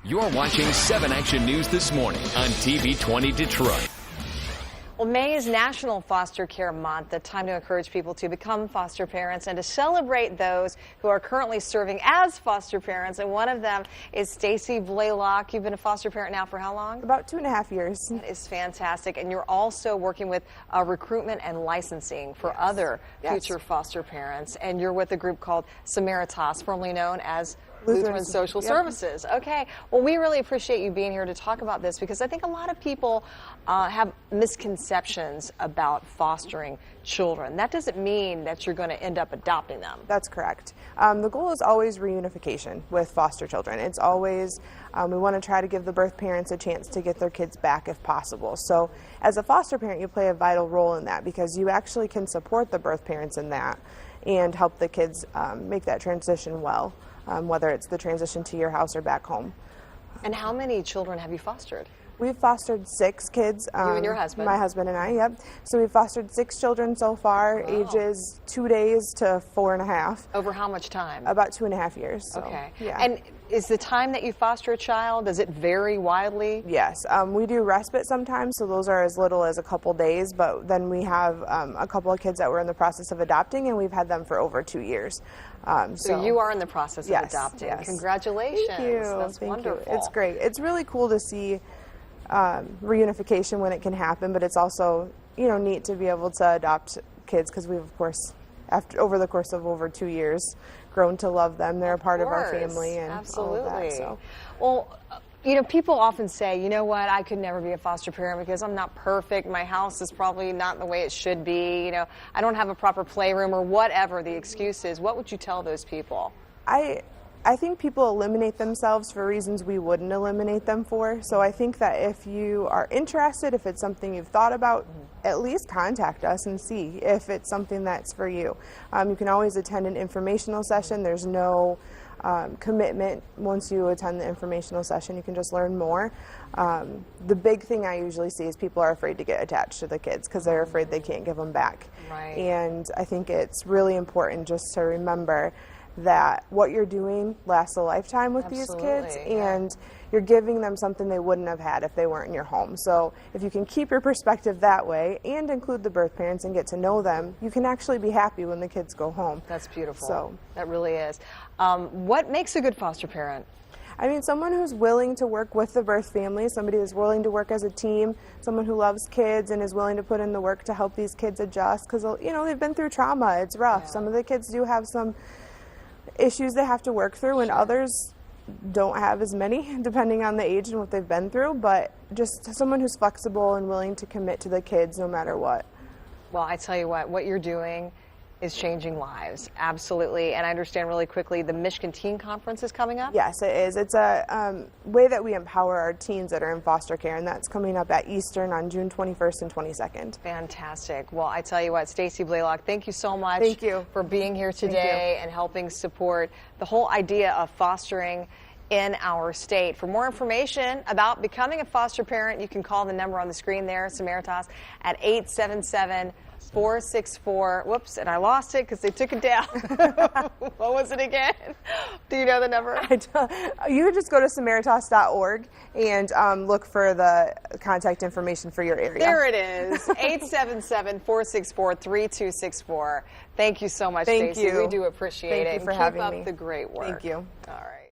You're watching 7 Action News this morning on TV 20 Detroit. Well, May is National Foster Care Month, a time to encourage people to become foster parents and to celebrate those who are currently serving as foster parents. And one of them is Stacy Blaylock. You've been a foster parent now for how long? About 2.5 years. That is fantastic. And you're also working with recruitment and licensing for other future foster parents. And you're with a group called Samaritas, formerly known as Lutheran Social Services. Okay. Well, we really appreciate you being here to talk about this because I think a lot of people have misconceptions about fostering children. That doesn't mean that you're going to end up adopting them. That's correct. The goal is always reunification with foster children. It's always, we want to try to give the birth parents a chance to get their kids back if possible. So as a foster parent, you play a vital role in that because you actually can support the birth parents in that and help the kids make that transition well. Whether it's the transition to your house or back home. And how many children have you fostered? We've fostered 6 kids. You and your husband? My husband and I, yep. So we've fostered 6 children so far, ages 2 days to 4.5. Over how much time? About 2.5 years. So, okay. Yeah. And is the time that you foster a child, does it vary widely? Yes. We do respite sometimes, so those are as little as a couple days, but then we have a couple of kids that we're in the process of adopting, and we've had them for over 2 years. So you are in the process of adopting. Yes. Congratulations. Thank you. That's Thank wonderful. You. It's great. It's really cool to see reunification when it can happen, but it's also, neat to be able to adopt kids because we've, of course, over the course of over 2 years, grown to love them. They're a part of our family and all of that. So. Well, people often say, you know what, I could never be a foster parent because I'm not perfect. My house is probably not the way it should be. I don't have a proper playroom or whatever the excuse is. What would you tell those people? I think people eliminate themselves for reasons we wouldn't eliminate them for. So I think that if you are interested, if it's something you've thought about, at least contact us and see if it's something that's for you. You can always attend an informational session. There's no commitment once you attend the informational session. You can just learn more. The big thing I usually see is people are afraid to get attached to the kids because they're afraid they can't give them back. Right. And I think it's really important just to remember that what you're doing lasts a lifetime with these kids, and you're giving them something they wouldn't have had if they weren't in your home. So if you can keep your perspective that way and include the birth parents and get to know them, you can actually be happy when the kids go home. That's beautiful. So that really is. What makes a good foster parent? I mean, someone who's willing to work with the birth family, somebody who's willing to work as a team, someone who loves kids and is willing to put in the work to help these kids adjust because, they've been through trauma. It's rough. Yeah. Some of the kids do have some issues they have to work through, and others don't have as many, depending on the age and what they've been through, but just someone who's flexible and willing to commit to the kids no matter what. Well, I tell you what you're doing is changing lives, absolutely. And I understand really quickly the Michigan Teen Conference is coming up? Yes, it is. It's a way that we empower our teens that are in foster care, and that's coming up at Eastern on June 21st and 22nd. Fantastic. Well, I tell you what, Stacy Blaylock, thank you so much Thank you. for being here today and helping support the whole idea of fostering in our state. For more information about becoming a foster parent, you can call the number on the screen there, Samaritas, at 877-464, whoops, and I lost it because they took it down. What was it again? Do you know the number? You could just go to samaritas.org and look for the contact information for your area. There it is, 877-464-3264. Thank you so much, Thank Stacy. you. We do appreciate it. Thank you for and having keep me. up the great work. Thank you. All right.